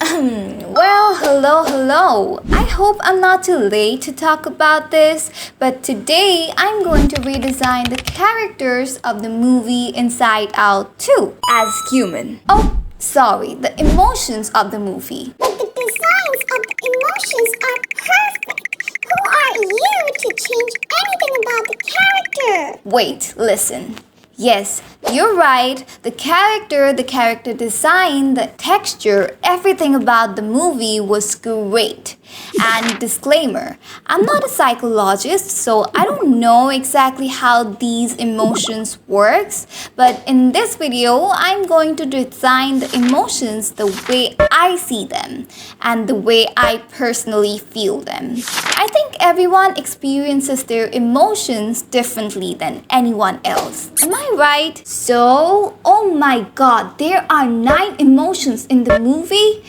Well, hello. I hope I'm not too late to talk about this, but today I'm going to redesign the characters of the movie Inside Out 2 as human. Oh, sorry, the emotions of the movie. But the designs of the emotions are perfect. Who are you to change anything about the character? Wait, listen. Yes, you're right. The character design, the texture, everything about the movie was great. And disclaimer, I'm not a psychologist, so I don't know exactly how these emotions works, but in this video, I'm going to design the emotions the way I see them and the way I personally feel them. I think everyone experiences their emotions differently than anyone else. Am I right? So, oh my god, there are 9 emotions in the movie?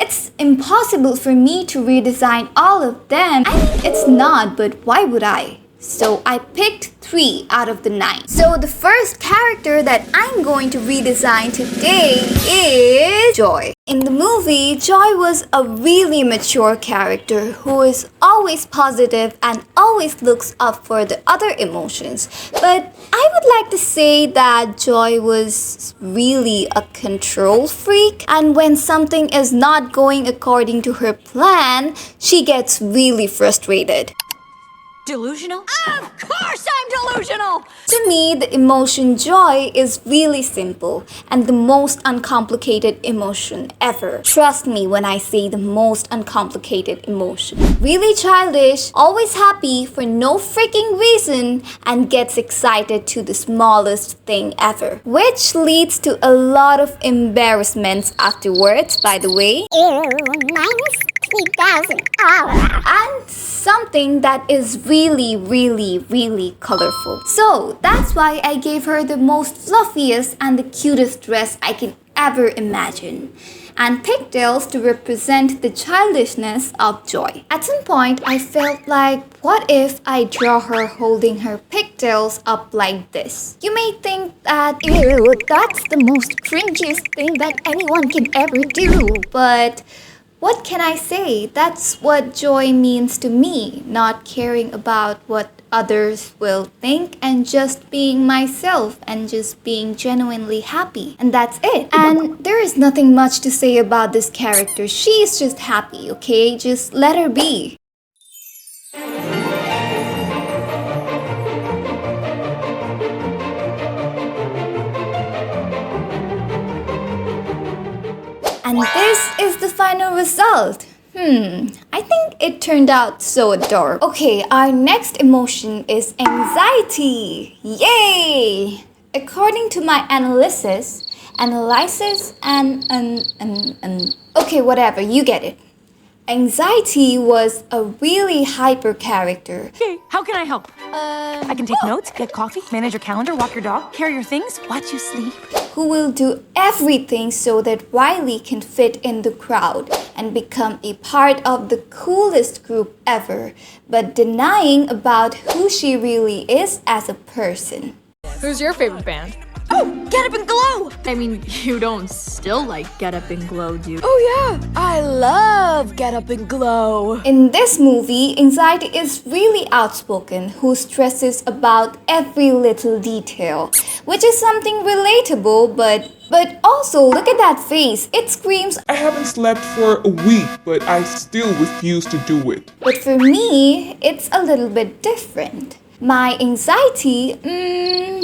It's impossible for me to redesign all of them. I mean, it's not, but why would I? So I picked 3 out of the 9. So the first character that I'm going to redesign today is Joy. In the movie, Joy was a really mature character who is always positive and always looks up for the other emotions. But I would like to say that Joy was really a control freak, and when something is not going according to her plan, she gets really frustrated. Delusional? Of course I'm delusional! To me, the emotion joy is really simple and the most uncomplicated emotion ever. Trust me when I say the most uncomplicated emotion. Really childish, always happy for no freaking reason, and gets excited to the smallest thing ever. Which leads to a lot of embarrassments afterwards, by the way. Ew, minus 3,000 hours. And something that is really colorful. So that's why I gave her the most fluffiest and the cutest dress I can ever imagine, and pigtails to represent the childishness of Joy. At some point, I felt like, what if I draw her holding her pigtails up like this? You may think that, ew, that's the most cringiest thing that anyone can ever do, but what can I say? That's what joy means to me, not caring about what others will think and just being myself and just being genuinely happy. And that's it. And there is nothing much to say about this character. She's just happy, okay? Just let her be. And this is the final result. I think it turned out so adorable. Okay, our next emotion is anxiety. Yay! According to my analysis, okay, whatever, you get it. Anxiety was a really hyper character. Okay, how can I help? I can take notes, get coffee, manage your calendar, walk your dog, carry your things, watch you sleep. Who will do everything so that Riley can fit in the crowd and become a part of the coolest group ever, but denying about who she really is as a person. Who's your favorite band? Oh, Get Up and Glow! I mean, you don't still like Get Up and Glow, do you? Oh yeah, I love Get Up and Glow. In this movie, anxiety is really outspoken, who stresses about every little detail, which is something relatable, but also look at that face. It screams, I haven't slept for a week, but I still refuse to do it. but for me, it's a little bit different. My anxiety,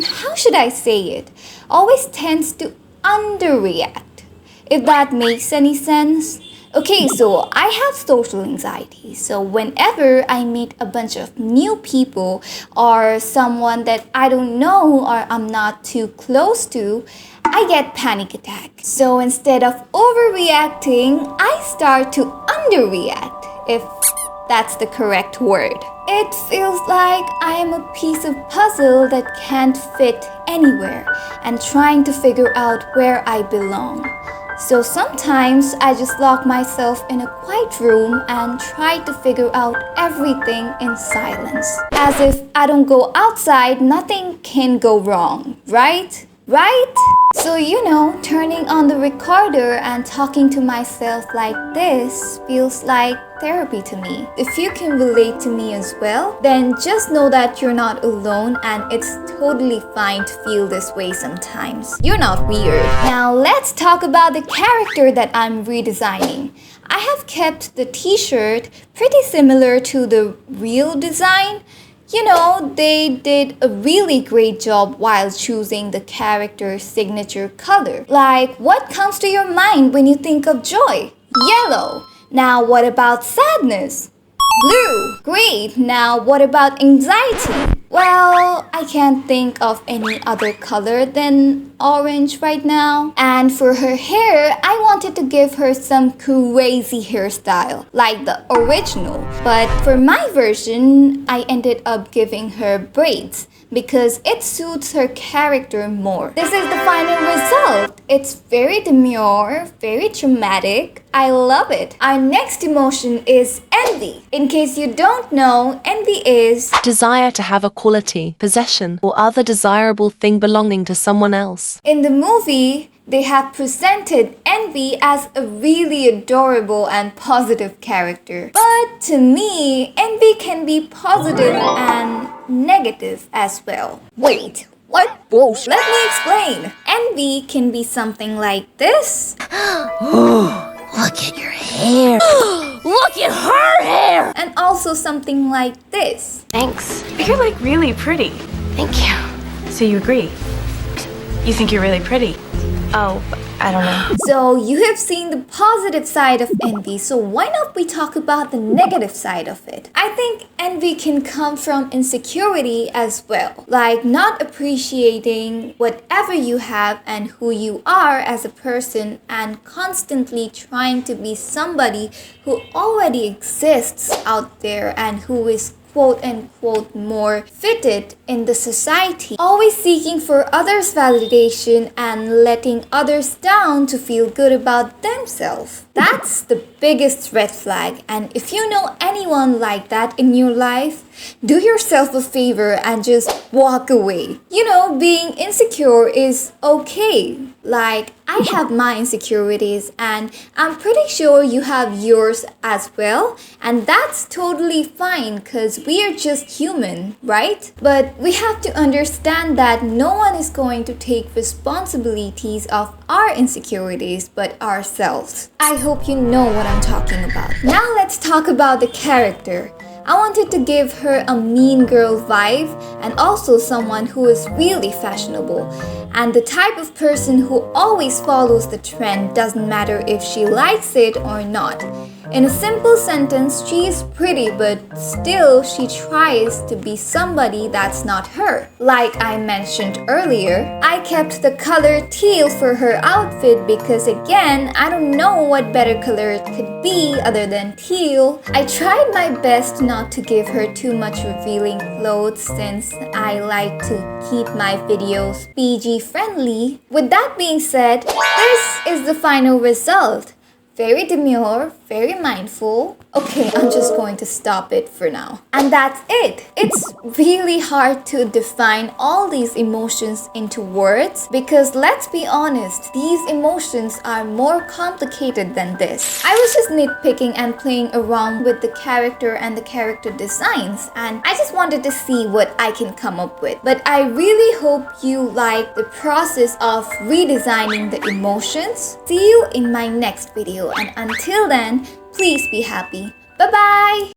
how should I say it, always tends to underreact, if that makes any sense. Okay, so I have social anxiety, so whenever I meet a bunch of new people or someone that I don't know or I'm not too close to, I get panic attack. So instead of overreacting, I start to underreact, if that's the correct word. It feels like I am a piece of puzzle that can't fit anywhere and trying to figure out where I belong. So sometimes I just lock myself in a quiet room and try to figure out everything in silence. As if I don't go outside, nothing can go wrong, right? Right? So, turning on the recorder and talking to myself like this feels like therapy to me. If you can relate to me as well, then just know that you're not alone and it's totally fine to feel this way sometimes. You're not weird. Now, let's talk about the character that I'm redesigning. I have kept the t-shirt pretty similar to the real design. They did a really great job while choosing the character's signature color. Like, what comes to your mind when you think of joy? Yellow. Now, what about sadness? Blue. Great. Now, what about anxiety? Well, I can't think of any other color than orange right now. And for her hair, I wanted to give her some crazy hairstyle, like the original. But for my version, I ended up giving her braids because it suits her character more. This is the final result. It's very demure, very dramatic. I love it. Our next emotion is envy. In case you don't know, envy is desire to have a quality, possession, or other desirable thing belonging to someone else. In the movie, they have presented envy as a really adorable and positive character. But to me, envy can be positive and negative as well. Wait, what? Bullshit. Let me explain. Envy can be something like this. Look at your hair. Look at her hair. And also something like this. Thanks. You're like really pretty. Thank you. So you agree? You think you're really pretty? Oh, I don't know. So you have seen the positive side of envy, so why not we talk about the negative side of it? I think envy can come from insecurity as well, like not appreciating whatever you have and who you are as a person and constantly trying to be somebody who already exists out there and who is quote-unquote more fitted in the society, always seeking for others' validation and letting others down to feel good about themselves. That's the biggest red flag, and if you know anyone like that in your life, do yourself a favor and just walk away. Being insecure is okay. Like, I have my insecurities and I'm pretty sure you have yours as well, and that's totally fine because we are just human, right? But we have to understand that no one is going to take responsibilities of our insecurities but ourselves. I hope you know what I'm talking about. Now let's talk about the character. I wanted to give her a mean girl vibe and also someone who is really fashionable and the type of person who always follows the trend, doesn't matter if she likes it or not. In a simple sentence, she is pretty but still she tries to be somebody that's not her. Like I mentioned earlier, I kept the color teal for her outfit because again, I don't know what better color it could be other than teal. I tried my best not to give her too much revealing clothes since I like to keep my videos PG friendly. With that being said, this is the final result. Very demure, very mindful. Okay, I'm just going to stop it for now. And that's it. It's really hard to define all these emotions into words because let's be honest, these emotions are more complicated than this. I was just nitpicking and playing around with the character and the character designs, and I just wanted to see what I can come up with. But I really hope you like the process of redesigning the emotions. See you in my next video, and until then, please be happy. Bye-bye!